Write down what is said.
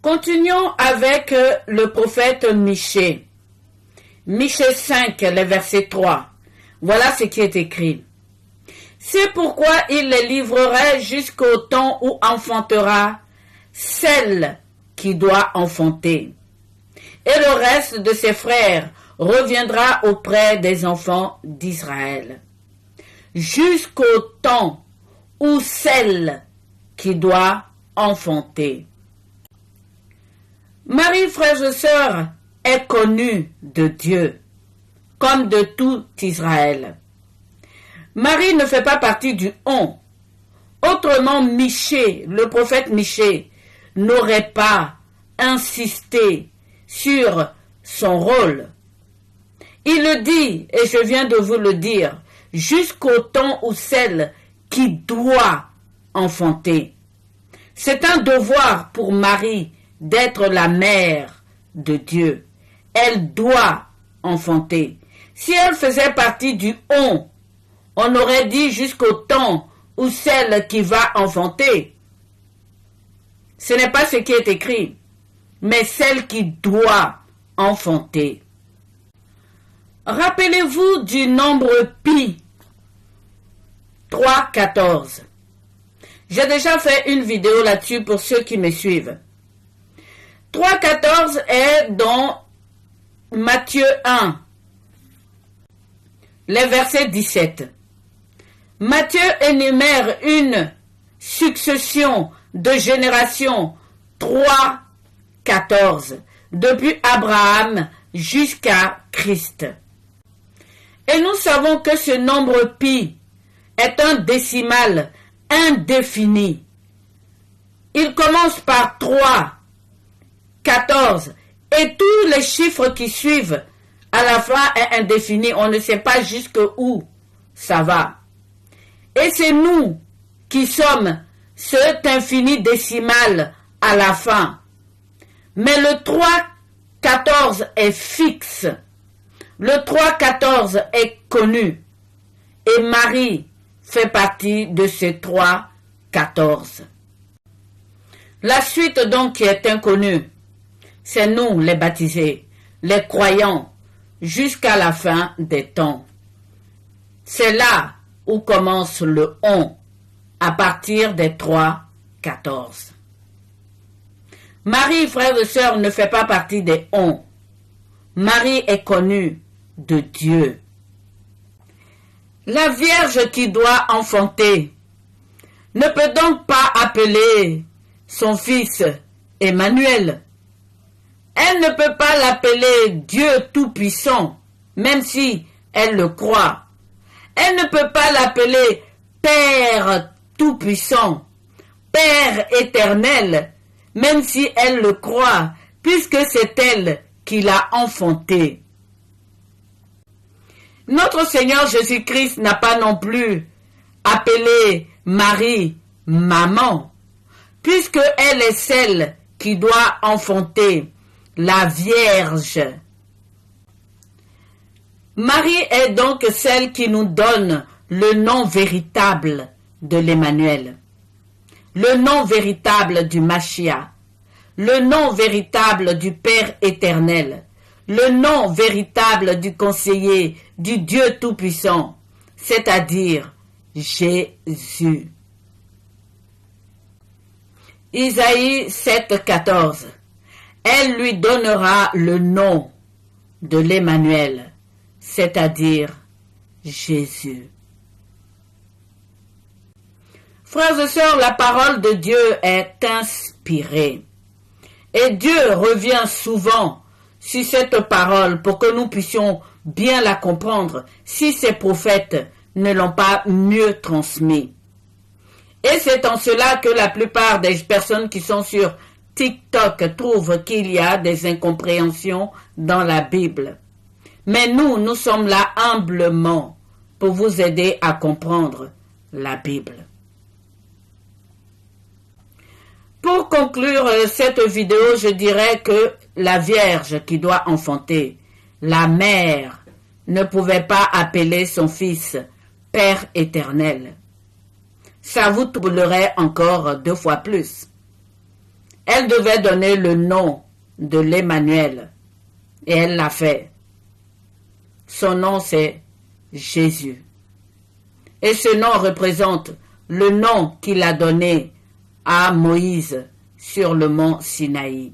Continuons avec le prophète Michée. Michée 5, le verset 3. Voilà ce qui est écrit. C'est pourquoi il les livrerait jusqu'au temps où enfantera celle qui doit enfanter. Et le reste de ses frères reviendra auprès des enfants d'Israël. Jusqu'au temps où celle qui doit enfanter. Marie, frères et sœurs, est connue de Dieu, comme de tout Israël. Marie ne fait pas partie du on. Autrement, Michée, le prophète Michée, n'aurait pas insisté sur son rôle. Il le dit, et je viens de vous le dire, jusqu'au temps où celle qui doit enfanter. C'est un devoir pour Marie d'être la mère de Dieu. Elle doit enfanter. Si elle faisait partie du on aurait dit jusqu'au temps où celle qui va enfanter. Ce n'est pas ce qui est écrit, mais celle qui doit enfanter. Rappelez-vous du nombre pi, 3, 14. J'ai déjà fait une vidéo là-dessus pour ceux qui me suivent. 3, 14 est dans Matthieu 1, les versets 17. Matthieu énumère une succession de générations 3, 14, depuis Abraham jusqu'à Christ. Et nous savons que ce nombre pi est un décimal indéfini. Il commence par 3, 14, et tous les chiffres qui suivent à la fin est indéfini. On ne sait pas jusqu'où ça va. Et c'est nous qui sommes cet infini décimal à la fin. Mais le 3, 14 est fixe. Le 3, 14 est connu. Et Marie fait partie de ce 3, 14. La suite donc qui est inconnue, c'est nous les baptisés, les croyants, jusqu'à la fin des temps. C'est là où commence le on, à partir des 3, 14. Marie, frères et sœurs, ne fait pas partie des on. Marie est connue de Dieu. La Vierge qui doit enfanter ne peut donc pas appeler son fils Emmanuel. Elle ne peut pas l'appeler Dieu Tout-Puissant, même si elle le croit. Elle ne peut pas l'appeler Père Tout-Puissant, Père éternel, même si elle le croit, puisque c'est elle qui l'a enfanté. Notre Seigneur Jésus-Christ n'a pas non plus appelé Marie maman, puisque elle est celle qui doit enfanter la Vierge. Marie est donc celle qui nous donne le nom véritable de l'Emmanuel, le nom véritable du Machia, le nom véritable du Père éternel, le nom véritable du conseiller, du Dieu Tout-Puissant, c'est-à-dire Jésus. Isaïe 7, 14. Elle lui donnera le nom de l'Emmanuel, c'est-à-dire Jésus. Frères et sœurs, la parole de Dieu est inspirée. Et Dieu revient souvent sur cette parole pour que nous puissions bien la comprendre si ces prophètes ne l'ont pas mieux transmis. Et c'est en cela que la plupart des personnes qui sont sur TikTok trouvent qu'il y a des incompréhensions dans la Bible. Mais nous sommes là humblement pour vous aider à comprendre la Bible. Pour conclure cette vidéo, je dirais que la Vierge qui doit enfanter, la mère, ne pouvait pas appeler son fils Père éternel. Ça vous troublerait encore 2 fois plus. Elle devait donner le nom de l'Emmanuel. Et elle l'a fait. Son nom, c'est Jésus. Et ce nom représente le nom qu'il a donné à Moïse sur le mont Sinaï.